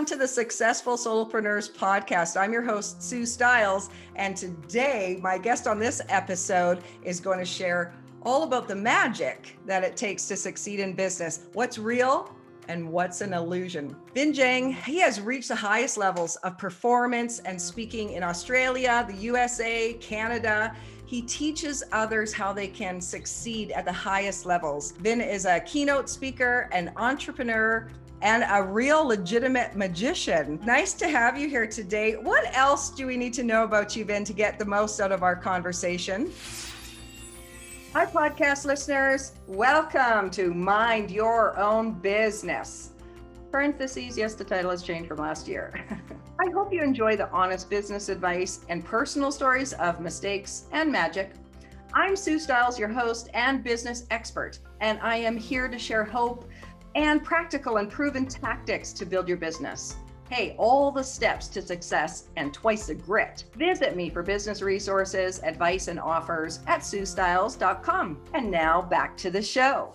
to the Successful Solopreneurs podcast. I'm your host, Sue Stiles, and today my guest on this episode is going to share all about the magic that it takes to succeed in business, what's real and what's an illusion. Vinh Giang, he has reached the highest levels of performance and speaking in Australia, the USA, Canada. He teaches others how they can succeed at the highest levels. Vinh is a keynote speaker, an entrepreneur, and a real legitimate magician. Nice to have you here today. What else do we need to know about you, Vinh, to get the most out of our conversation? Hi, podcast listeners. Welcome to Mind Your Own Business. Parentheses, yes, the title has changed from last year. I hope you enjoy the honest business advice and personal stories of mistakes and magic. I'm Sue Stiles, your host and business expert, and I am here to share hope and practical and proven tactics to build your business. Hey, all the steps to success and twice the grit. Visit me for business resources, advice, and offers at SueStiles.com. And now back to the show.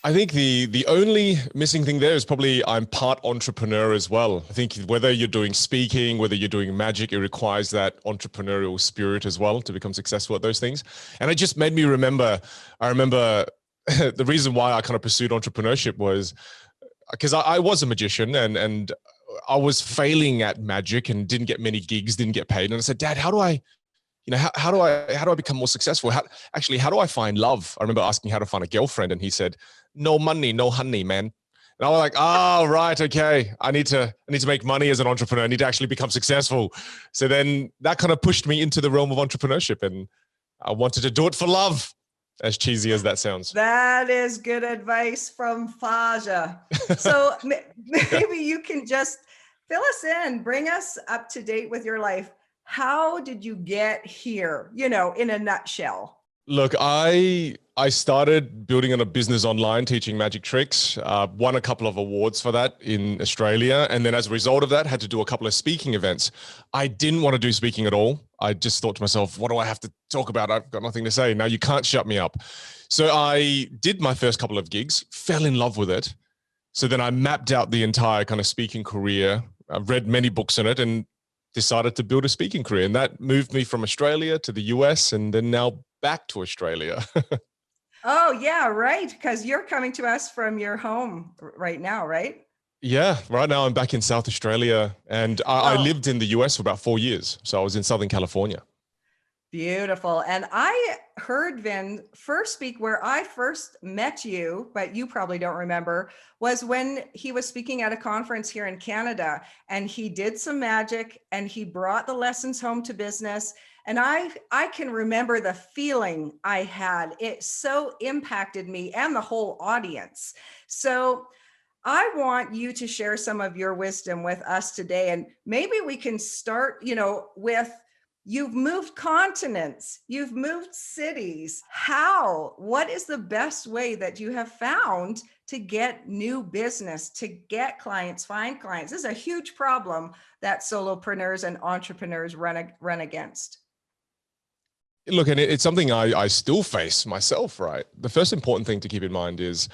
I think the only missing thing there is probably I'm part entrepreneur as well. I think whether you're doing speaking, whether you're doing magic, it requires that entrepreneurial spirit as well to become successful at those things. And it just made me remember, the reason why I kind of pursued entrepreneurship was because I was a magician and I was failing at magic and didn't get many gigs, didn't get paid. And I said, Dad, how do I become more successful? How do I find love? I remember asking how to find a girlfriend, and he said, no money, no honey, man. And I was like, oh, right. Okay. I need to make money as an entrepreneur. I need to actually become successful. So then that kind of pushed me into the realm of entrepreneurship, and I wanted to do it for love, as cheesy as that sounds. That is good advice from Faja. So maybe you can just fill us in, bring us up to date with your life. How did you get here, in a nutshell? Look, I started building on a business online, teaching magic tricks, won a couple of awards for that in Australia. And then as a result of that, had to do a couple of speaking events. I didn't want to do speaking at all. I just thought to myself, what do I have to talk about? I've got nothing to say. Now you can't shut me up. So I did my first couple of gigs, fell in love with it. So then I mapped out the entire kind of speaking career. I've read many books in it and decided to build a speaking career. And that moved me from Australia to the US and then now back to Australia. Oh, yeah, right. Because you're coming to us from your home right now, right? Yeah, right now I'm back in South Australia, and I lived in the US for about 4 years. So I was in Southern California. Beautiful. And I heard Vinh first speak where I first met you, but you probably don't remember, was when he was speaking at a conference here in Canada, and he did some magic and he brought the lessons home to business. And I can remember the feeling I had. It so impacted me and the whole audience. So I want you to share some of your wisdom with us today. And maybe we can start, with you've moved continents, you've moved cities. What is the best way that you have found to get new business, to get clients, find clients? This is a huge problem that solopreneurs and entrepreneurs run against. Look, and it's something I still face myself, right? The first important thing to keep in mind is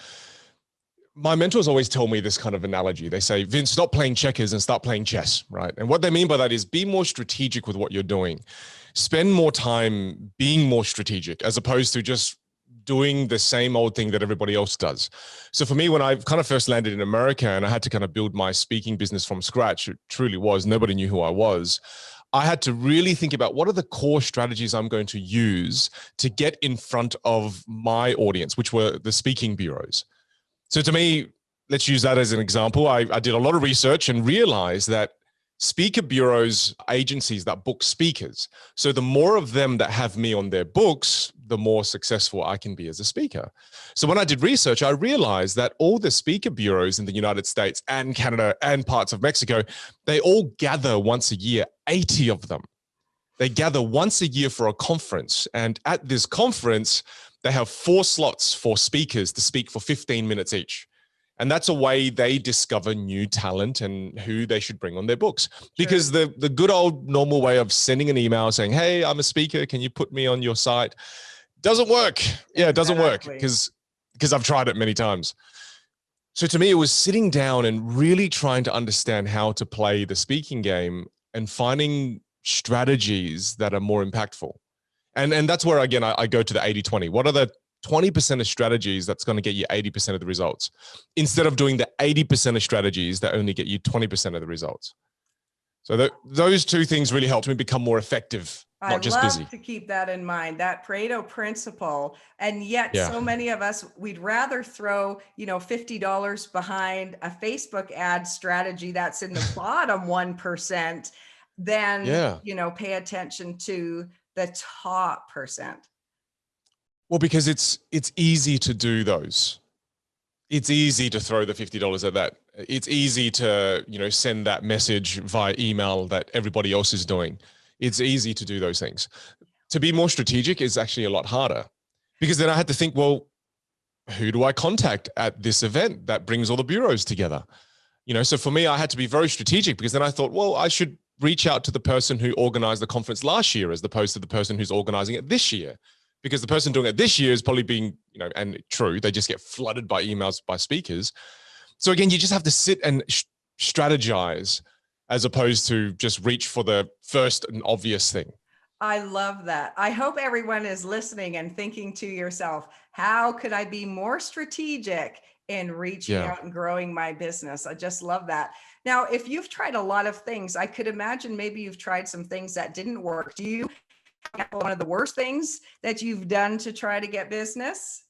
my mentors always tell me this kind of analogy. They say, Vince, stop playing checkers and start playing chess, right? And what they mean by that is be more strategic with what you're doing. Spend more time being more strategic as opposed to just doing the same old thing that everybody else does. So for me, when I kind of first landed in America and I had to kind of build my speaking business from scratch, it truly was, nobody knew who I was. I had to really think about what are the core strategies I'm going to use to get in front of my audience, which were the speaking bureaus. So to me, let's use that as an example. I did a lot of research and realized that speaker bureaus, agencies that book speakers. So the more of them that have me on their books, the more successful I can be as a speaker. So when I did research, I realized that all the speaker bureaus in the United States and Canada and parts of Mexico, they all gather once a year, 80 of them. They gather once a year for a conference. And at this conference, they have 4 slots for speakers to speak for 15 minutes each. And that's a way they discover new talent and who they should bring on their books. Because the good old normal way of sending an email saying, hey, I'm a speaker, can you put me on your site? Doesn't work. Yeah, it doesn't work because I've tried it many times. So to me, it was sitting down and really trying to understand how to play the speaking game and finding strategies that are more impactful. And that's where, again, I go to the 80-20. What are the 20% of strategies that's going to get you 80% of the results, instead of doing the 80% of strategies that only get you 20% of the results? So those two things really helped me become more effective, not just busy. I love to keep that in mind, that Pareto principle. And yet so many of us, we'd rather throw, $50 behind a Facebook ad strategy that's in the bottom 1% than, pay attention to the top percent. Well, because it's easy to do those. It's easy to throw the $50 at that. It's easy to, send that message via email that everybody else is doing. It's easy to do those things. To be more strategic is actually a lot harder, because then I had to think, well, who do I contact at this event that brings all the bureaus together? So for me, I had to be very strategic, because then I thought, well, I should reach out to the person who organized the conference last year as opposed to the person who's organizing it this year. Because the person doing it this year is probably being, and true, they just get flooded by emails by speakers. So again, you just have to sit and strategize as opposed to just reach for the first and obvious thing. I love that. I hope everyone is listening and thinking to yourself, how could I be more strategic in reaching out and growing my business? I just love that. Now, if you've tried a lot of things, I could imagine maybe you've tried some things that didn't work. Do you have one of the worst things that you've done to try to get business?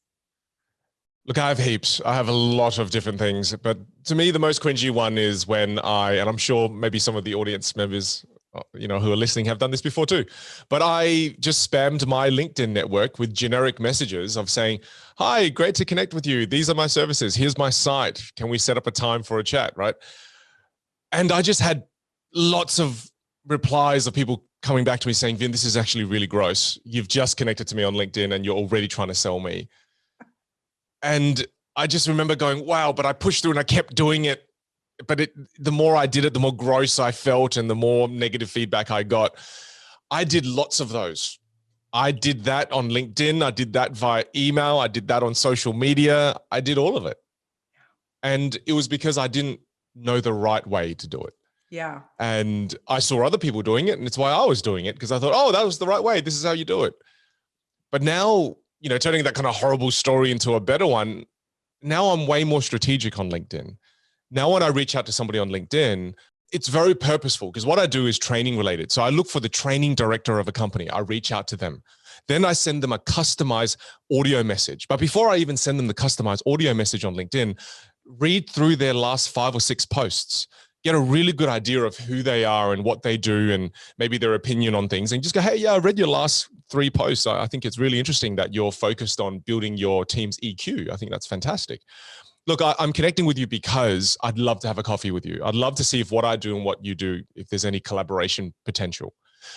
Look, I have heaps. I have a lot of different things, but to me, the most cringy one is when and I'm sure maybe some of the audience members, who are listening have done this before too, but I just spammed my LinkedIn network with generic messages of saying, hi, great to connect with you. These are my services. Here's my site. Can we set up a time for a chat, right? And I just had lots of replies of people coming back to me saying, Vin, this is actually really gross. You've just connected to me on LinkedIn and you're already trying to sell me. And I just remember going, wow, but I pushed through and I kept doing it. But the more I did it, the more gross I felt and the more negative feedback I got. I did lots of those. I did that on LinkedIn. I did that via email. I did that on social media. I did all of it. And it was because I didn't know the right way to do it. Yeah. And I saw other people doing it, and it's why I was doing it, because I thought, oh, that was the right way. This is how you do it. But now, turning that kind of horrible story into a better one, now I'm way more strategic on LinkedIn. Now, when I reach out to somebody on LinkedIn, it's very purposeful, because what I do is training related. So I look for the training director of a company. I reach out to them. Then I send them a customized audio message. But before I even send them the customized audio message on LinkedIn, read through their last 5 or 6 posts. Get a really good idea of who they are and what they do and maybe their opinion on things, and just go, hey, yeah, I read your last 3 posts. I think it's really interesting that you're focused on building your team's EQ. I think that's fantastic. Look, I'm connecting with you because I'd love to have a coffee with you. I'd love to see if what I do and what you do, if there's any collaboration potential.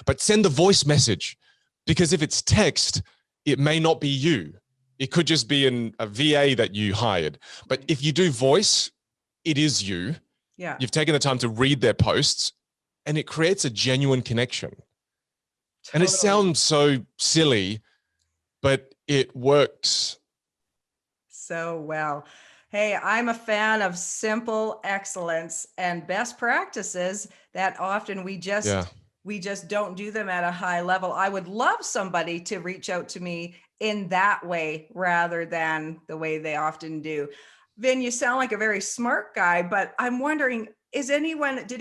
But send the voice message, because if it's text, it may not be you. It could just be a VA that you hired. But if you do voice, it is you. Yeah. You've taken the time to read their posts, and it creates a genuine connection. Totally. And it sounds so silly, but it works so well. Hey, I'm a fan of simple excellence and best practices that often we just don't do them at a high level. I would love somebody to reach out to me in that way rather than the way they often do. Vin, you sound like a very smart guy, but I'm wondering, did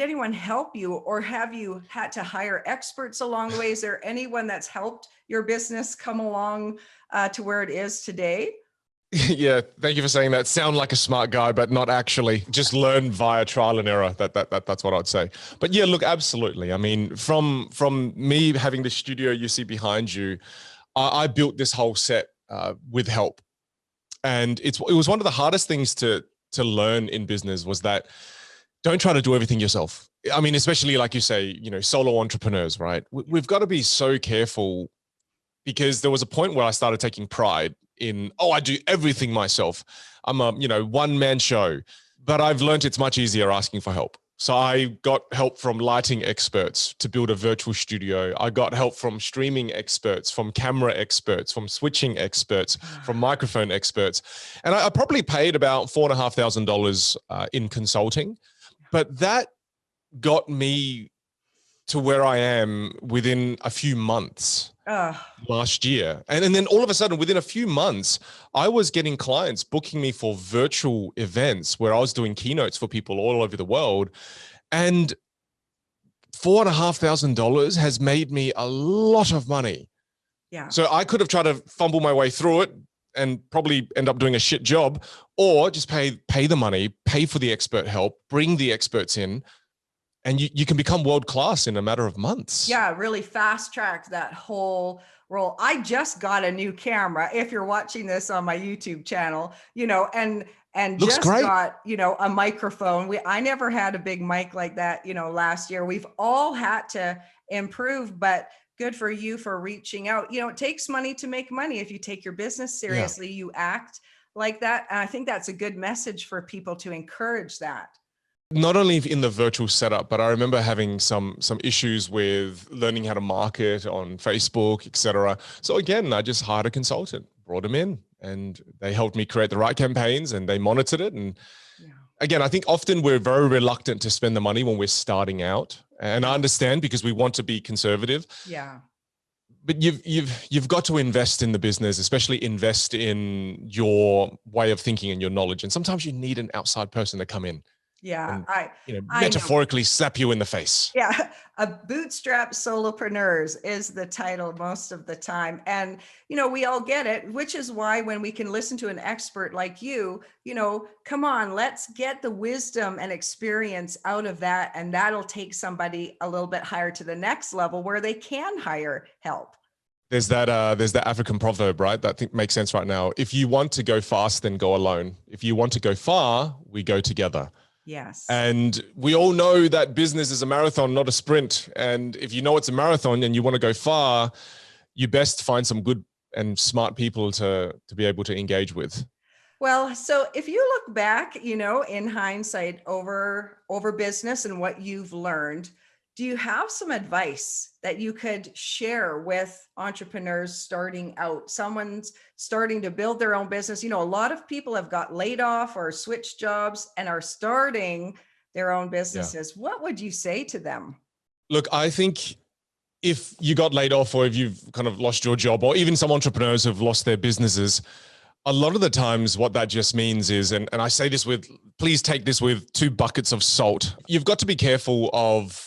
anyone help you, or have you had to hire experts along the way? Is there anyone that's helped your business come along to where it is today? Yeah, thank you for saying that. Sound like a smart guy, but not actually. Just learn via trial and error. That's what I'd say. But yeah, look, absolutely. I mean, from me having the studio you see behind you, I built this whole set with help. And it was one of the hardest things to learn in business, was that don't try to do everything yourself. I mean, especially like you say, solo entrepreneurs, right? We've got to be so careful, because there was a point where I started taking pride in, I do everything myself. I'm a, one-man show. But I've learned it's much easier asking for help. So I got help from lighting experts to build a virtual studio. I got help from streaming experts, from camera experts, from switching experts, from microphone experts. And I probably paid about $4,500 in consulting, but that got me to where I am within a few months last year. And then all of a sudden, within a few months, I was getting clients booking me for virtual events where I was doing keynotes for people all over the world. And $4,500 has made me a lot of money. Yeah. So I could have tried to fumble my way through it and probably end up doing a shit job, or just pay the money, pay for the expert help, bring the experts in, and you can become world-class in a matter of months. Yeah, really fast track that whole role. I just got a new camera. If you're watching this on my YouTube channel, and Looks just great. got, a microphone. I never had a big mic like that, last year. We've all had to improve, but good for you for reaching out. It takes money to make money. If you take your business seriously, you act like that. And I think that's a good message for people to encourage that. Not only in the virtual setup, but I remember having some issues with learning how to market on Facebook, etc. So again, I just hired a consultant, brought them in, and they helped me create the right campaigns, and they monitored it. And again, I think often we're very reluctant to spend the money when we're starting out, and I understand, because we want to be conservative. Yeah. But you've got to invest in the business, especially invest in your way of thinking and your knowledge. And sometimes you need an outside person to come in. Yeah, And, metaphorically slap you in the face. Yeah, a bootstrap solopreneurs is the title most of the time. And, we all get it, which is why when we can listen to an expert like you, come on, let's get the wisdom and experience out of that. And that'll take somebody a little bit higher to the next level where they can hire help. There's that African proverb, right? That I think makes sense right now. If you want to go fast, then go alone. If you want to go far, we go together. Yes. And we all know that business is a marathon, not a sprint. And if you know it's a marathon and you want to go far, you best find some good and smart people to be able to engage with. Well, so if you look back, in hindsight over business and what you've learned, do you have some advice that you could share with entrepreneurs starting out? Someone's starting to build their own business. A lot of people have got laid off or switched jobs and are starting their own businesses. Yeah. What would you say to them? Look, I think if you got laid off, or if you've kind of lost your job, or even some entrepreneurs have lost their businesses, a lot of the times what that just means is, and I say this please take this with 2 buckets of salt. You've got to be careful of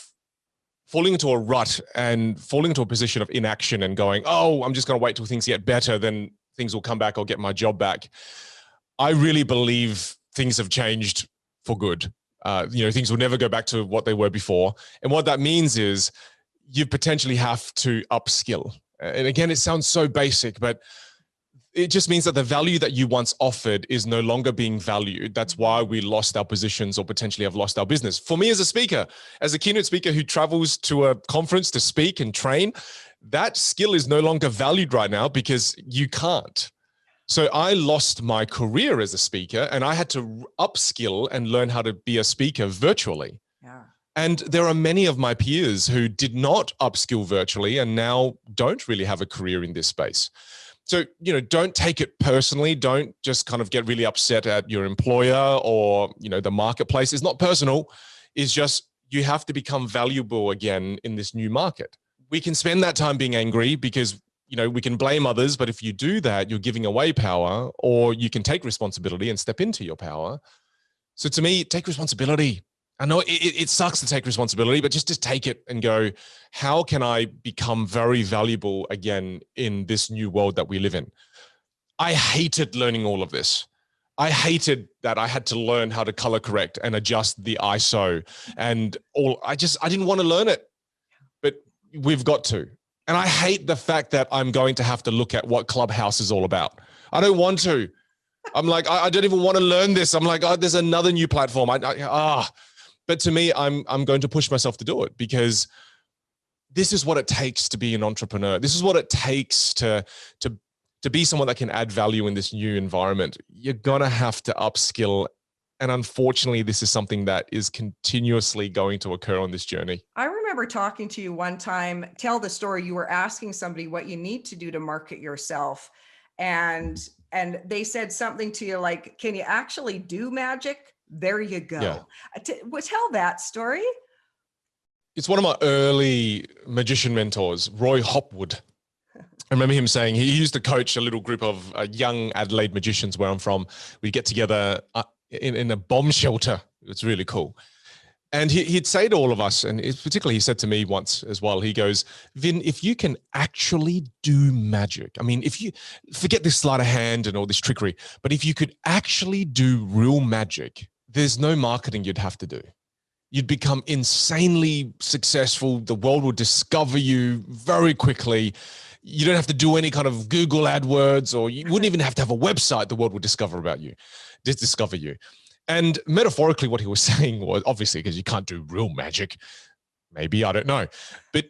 falling into a rut and falling into a position of inaction and going, oh, I'm just going to wait till things get better, then things will come back, I'll get my job back. I really believe things have changed for good. Things will never go back to what they were before. And what that means is you potentially have to upskill. And again, it sounds so basic, but it just means that the value that you once offered is no longer being valued. That's why we lost our positions or potentially have lost our business. For me as a speaker, as a keynote speaker who travels to a conference to speak and train, that skill is no longer valued right now because you can't. So I lost my career as a speaker, and I had to upskill and learn how to be a speaker virtually. Yeah. And there are many of my peers who did not upskill virtually and now don't really have a career in this space. So, don't take it personally. Don't just kind of get really upset at your employer or, the marketplace. It's not personal. It's just you have to become valuable again in this new market. We can spend that time being angry because, we can blame others. But if you do that, you're giving away power, or you can take responsibility and step into your power. So to me, take responsibility. I know it sucks to take responsibility, but just take it and go, how can I become very valuable again in this new world that we live in? I hated learning all of this. I hated that I had to learn how to color correct and adjust the ISO and all. I didn't want to learn it, but we've got to. And I hate the fact that I'm going to have to look at what Clubhouse is all about. I don't want to. I'm like, I don't even want to learn this. I'm like, oh, there's another new platform. But to me, I'm going to push myself to do it because this is what it takes to be an entrepreneur. This is what it takes to be someone that can add value in this new environment. You're going to have to upskill And unfortunately, this is something that is continuously going to occur on this journey. I remember talking to you one time, tell the story, you were asking somebody what you need to do to market yourself. And they said something to you like, can you actually do magic? There you go. Yeah. Tell that story. It's one of my early magician mentors, Roy Hopwood. I remember him saying he used to coach a little group of young Adelaide magicians where I'm from. We'd get together in a bomb shelter. It was really cool. And he'd say to all of us, and particularly he said to me once as well, he goes, Vin, if you can actually do magic, I mean, if you forget this sleight of hand and all this trickery, but if you could actually do real magic, there's no marketing you'd have to do. You'd become insanely successful. The world will discover you very quickly. You don't have to do any kind of Google AdWords, or you wouldn't even have to have a website. The world will discover you. And metaphorically, what he was saying was, obviously, because you can't do real magic, maybe, I don't know. But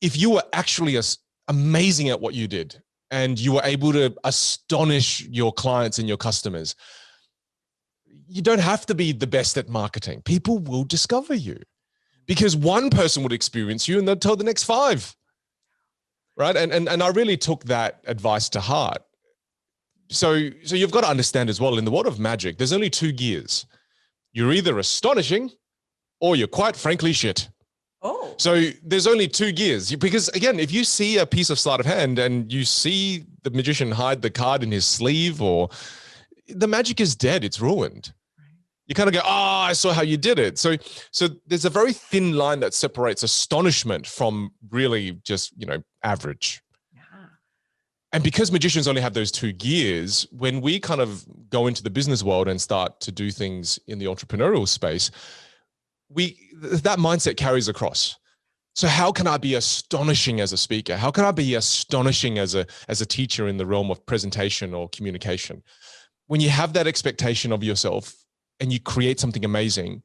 if you were actually amazing at what you did, and you were able to astonish your clients and your customers, you don't have to be the best at marketing. People will discover you because one person would experience you and they'll tell the next 5. Right. And I really took that advice to heart. So you've got to understand as well, in the world of magic, there's only 2 gears. You're either astonishing or you're quite frankly shit. Oh. So there's only 2 gears, because again, if you see a piece of sleight of hand and you see the magician hide the card in his sleeve, or the magic is dead, it's ruined. You kind of go, I saw how you did it. So there's a very thin line that separates astonishment from really just, average. Yeah. And because magicians only have those 2 gears, when we kind of go into the business world and start to do things in the entrepreneurial space, that mindset carries across. So how can I be astonishing as a speaker? How can I be astonishing as a teacher in the realm of presentation or communication? When you have that expectation of yourself and you create something amazing,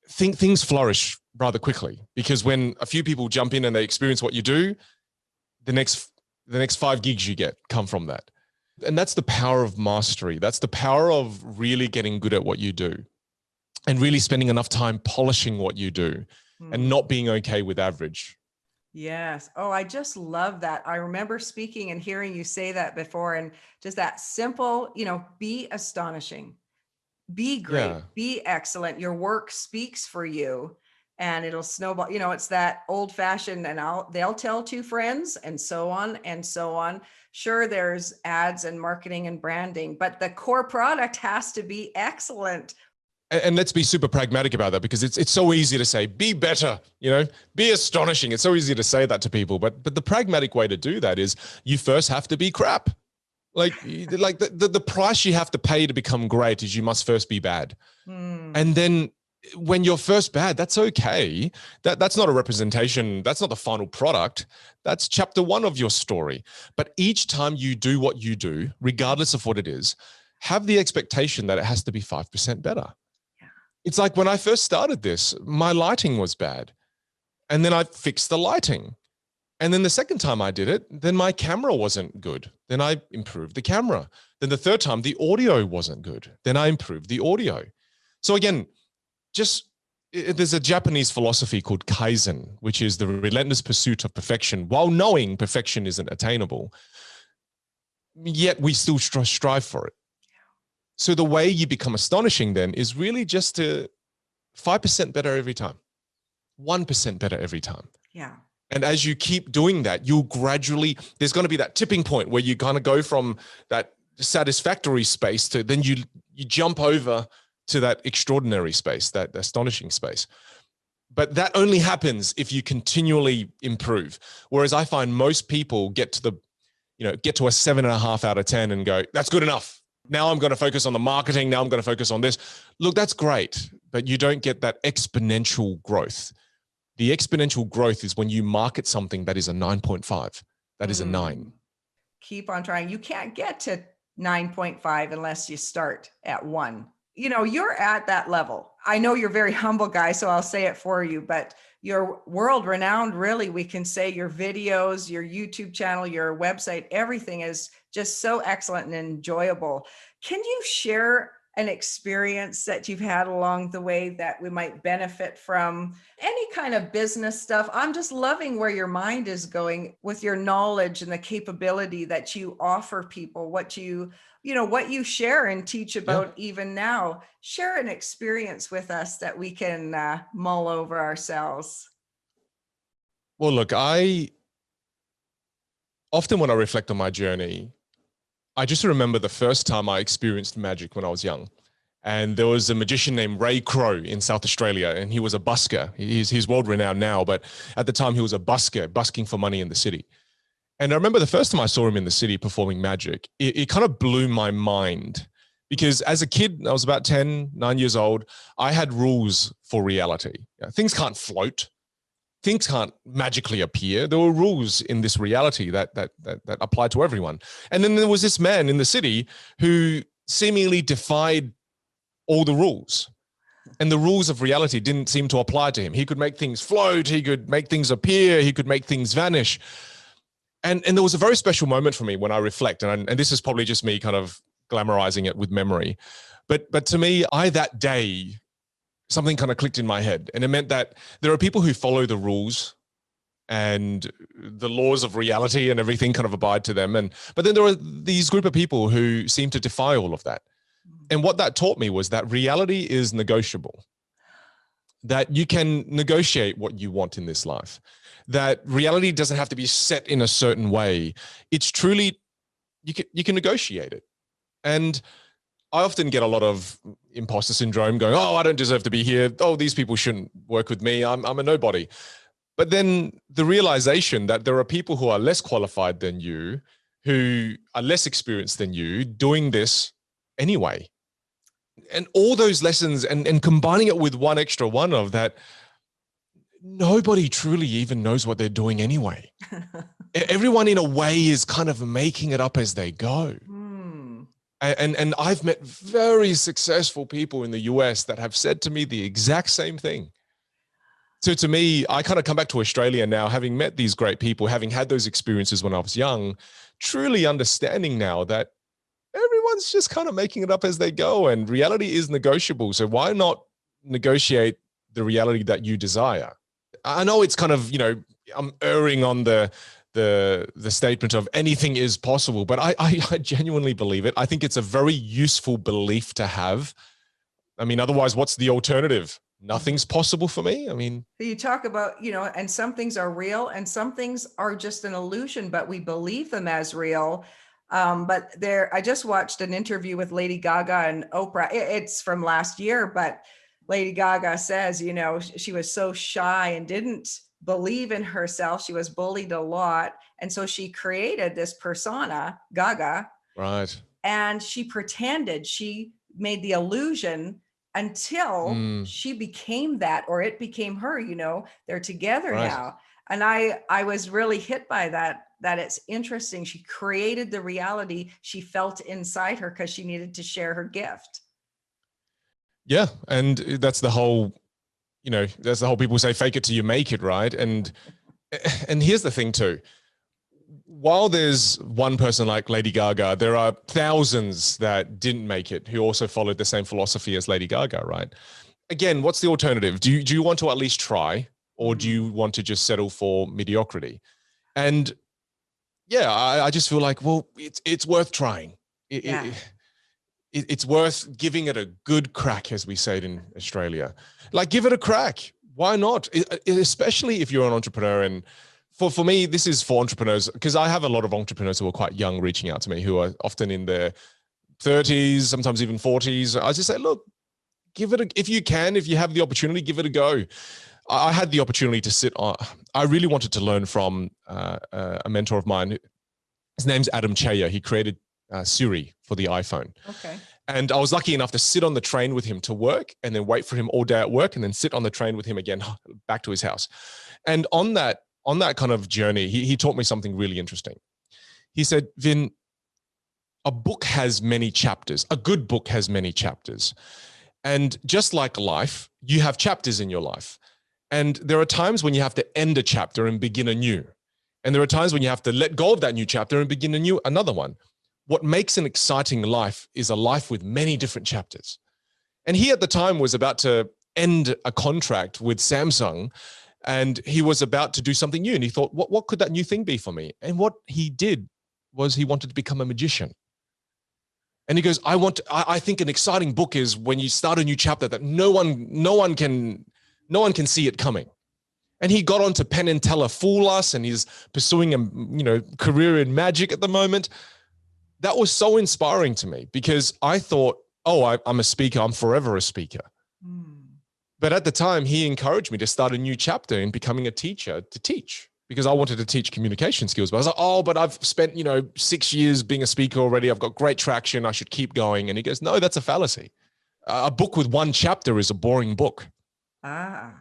things flourish rather quickly, because when a few people jump in and they experience what you do, the next 5 gigs you get come from that. And that's the power of mastery. That's the power of really getting good at what you do and really spending enough time polishing what you do and not being okay with average. Yes. Oh, I just love that. I remember speaking and hearing you say that before, and just that simple, be astonishing, be great, be excellent. Your work speaks for you and it'll snowball. It's that old fashioned, and they'll tell 2 friends and so on and so on. Sure, there's ads and marketing and branding, but the core product has to be excellent. And let's be super pragmatic about that, because it's so easy to say, be better, be astonishing. It's so easy to say that to people, but the pragmatic way to do that is you first have to be crap. Like the price you have to pay to become great is you must first be bad. And then when you're first bad, that's okay. That's not a representation. That's not the final product. That's chapter 1 of your story. But each time you do what you do, regardless of what it is, have the expectation that it has to be 5% better. It's like when I first started this, my lighting was bad. And then I fixed the lighting. And then the second time I did it, then my camera wasn't good. Then I improved the camera. Then the third time, the audio wasn't good. Then I improved the audio. So again, there's a Japanese philosophy called Kaizen, which is the relentless pursuit of perfection, while knowing perfection isn't attainable. Yet we still strive for it. So the way you become astonishing then is really just to 5% better every time, 1% better every time. Yeah. And as you keep doing that, you'll gradually, there's going to be that tipping point where you kind of go from that satisfactory space to then you jump over to that extraordinary space, that astonishing space. But that only happens if you continually improve. Whereas I find most people get to a 7.5 out of 10 and go, that's good enough. Now I'm going to focus on the marketing. Now I'm going to focus on this. Look, that's great, but you don't get that exponential growth. The exponential growth is when you market something that is a 9.5. That is a 9. Keep on trying. You can't get to 9.5 unless you start at 1. You're at that level. I know you're a very humble guy, so I'll say it for you, but you're world renowned, really. We can say your videos, your YouTube channel, your website, everything is just so excellent and enjoyable. Can you share an experience that you've had along the way that we might benefit from? Any kind of business stuff. I'm just loving where your mind is going with your knowledge and the capability that you offer people, what what you share and teach about even now. Share an experience with us that we can mull over ourselves. Well, look, I often when I reflect on my journey, I just remember the first time I experienced magic when I was young. And there was a magician named Ray Crow in South Australia, and he was a busker. He's world renowned now, but at the time he was a busker, busking for money in the city. And I remember the first time I saw him in the city performing magic, it kind of blew my mind, because as a kid, I was about 9 years old, I had rules for reality. Things can't float. Things can't magically appear. There were rules in this reality that apply to everyone. And then there was this man in the city who seemingly defied all the rules. And the rules of reality didn't seem to apply to him. He could make things float. He could make things appear. He could make things vanish. And there was a very special moment for me when I reflect, and this is probably just me kind of glamorizing it with memory. But to me, that day, something kind of clicked in my head, and it meant that there are people who follow the rules and the laws of reality and everything kind of abide to them. But then there are these group of people who seem to defy all of that. And what that taught me was that reality is negotiable, that you can negotiate what you want in this life, that reality doesn't have to be set in a certain way. It's truly, you can negotiate it. And I often get a lot of imposter syndrome going, oh, I don't deserve to be here. Oh, these people shouldn't work with me. I'm a nobody. But then the realization that there are people who are less qualified than you, who are less experienced than you, doing this anyway. And all those lessons and combining it with one extra one of that, nobody truly even knows what they're doing anyway. Everyone in a way is kind of making it up as they go. And I've met very successful people in the US that have said to me the exact same thing. So to me, I kind of come back to Australia now, having met these great people, having had those experiences when I was young, truly understanding now that everyone's just kind of making it up as they go, and reality is negotiable. So why not negotiate the reality that you desire? I know it's kind of, I'm erring on the statement of anything is possible, but I genuinely believe it. I think it's a very useful belief to have. I mean, otherwise, what's the alternative? Nothing's possible for me. I mean, you talk about, and some things are real and some things are just an illusion, but we believe them as real. But I just watched an interview with Lady Gaga and Oprah. It's from last year, but Lady Gaga says, she was so shy and didn't believe in herself. She was bullied a lot. And so she created this persona, Gaga. Right. And she pretended, she made the illusion until she became that, or it became her, they're together now. And I was really hit by that it's interesting. She created the reality she felt inside her because she needed to share her gift. Yeah. And that's the whole, that's the whole people say, fake it till you make it, right? And here's the thing too. While there's one person like Lady Gaga, there are thousands that didn't make it who also followed the same philosophy as Lady Gaga, right? Again, what's the alternative? Do you want to at least try, or do you want to just settle for mediocrity? And yeah, I just feel like, well, it's worth trying. It's worth giving it a good crack, as we say it in Australia. Like, give it a crack. Why not? Especially if you're an entrepreneur. And for me, this is for entrepreneurs, because I have a lot of entrepreneurs who are quite young reaching out to me, who are often in their 30s, sometimes even 40s. I just say, look, if you have the opportunity, give it a go. I had the opportunity to sit on, I really wanted to learn from a mentor of mine. His name's Adam Chaya. He created Siri for the iPhone. Okay. And I was lucky enough to sit on the train with him to work, and then wait for him all day at work, and then sit on the train with him again back to his house. And on that kind of journey, he taught me something really interesting. He said, Vin, a book has many chapters. A good book has many chapters. And just like life, you have chapters in your life. And there are times when you have to end a chapter and begin a new. And there are times when you have to let go of that new chapter and begin another one. what makes an exciting life is a life with many different chapters. And he at the time was about to end a contract with Samsung, and he was about to do something new. And he thought, what could that new thing be for me? And what he did was he wanted to become a magician. And he goes, I think an exciting book is when you start a new chapter that no one can see it coming. And he got onto Penn and Teller Fool Us, and he's pursuing a career in magic at the moment. That was so inspiring to me because I thought, I'm a speaker. I'm forever a speaker. But at the time, he encouraged me to start a new chapter in becoming a teacher to teach, because I wanted to teach communication skills. But I was like, but I've spent, 6 years being a speaker already. I've got great traction. I should keep going. And he goes, no, that's a fallacy. A book with one chapter is a boring book. Yeah.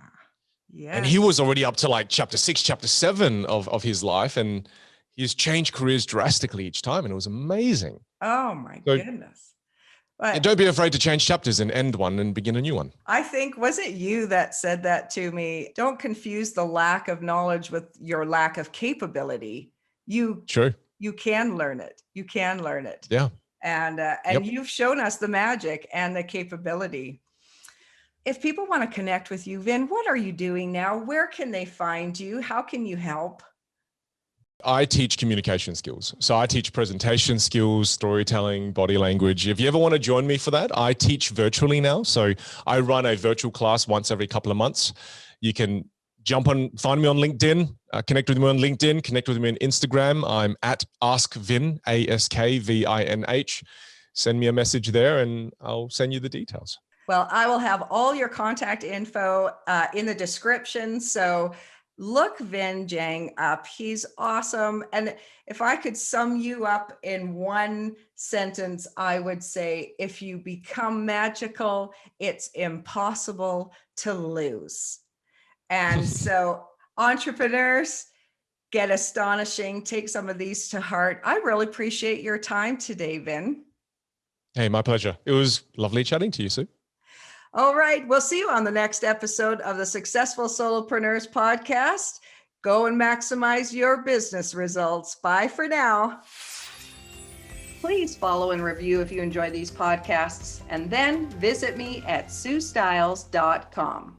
And he was already up to like chapter 6, chapter 7 of his life. And he's changed careers drastically each time. And it was amazing. Oh my goodness. But don't be afraid to change chapters and end one and begin a new one. I think, was it you that said that to me? Don't confuse the lack of knowledge with your lack of capability. True. You can learn it. You can learn it. Yeah. And you've shown us the magic and the capability. If people want to connect with you, Vin, what are you doing now? Where can they find you? How can you help? I teach communication skills. So I teach presentation skills, storytelling, body language. If you ever want to join me for that, I teach virtually now. So I run a virtual class once every couple of months. You can find me on LinkedIn, connect with me on LinkedIn, connect with me on Instagram. I'm at AskVin, AskVinH. Send me a message there and I'll send you the details. Well, I will have all your contact info in the description. So look Vinh Giang up. He's awesome. And if I could sum you up in one sentence, I would say, if you become magical, it's impossible to lose. And so entrepreneurs, get astonishing. Take some of these to heart. I really appreciate your time today, Vinh. Hey, my pleasure. It was lovely chatting to you, Sue. All right. We'll see you on the next episode of the Successful Solopreneurs podcast. Go and maximize your business results. Bye for now. Please follow and review if you enjoy these podcasts, and then visit me at SueStyles.com.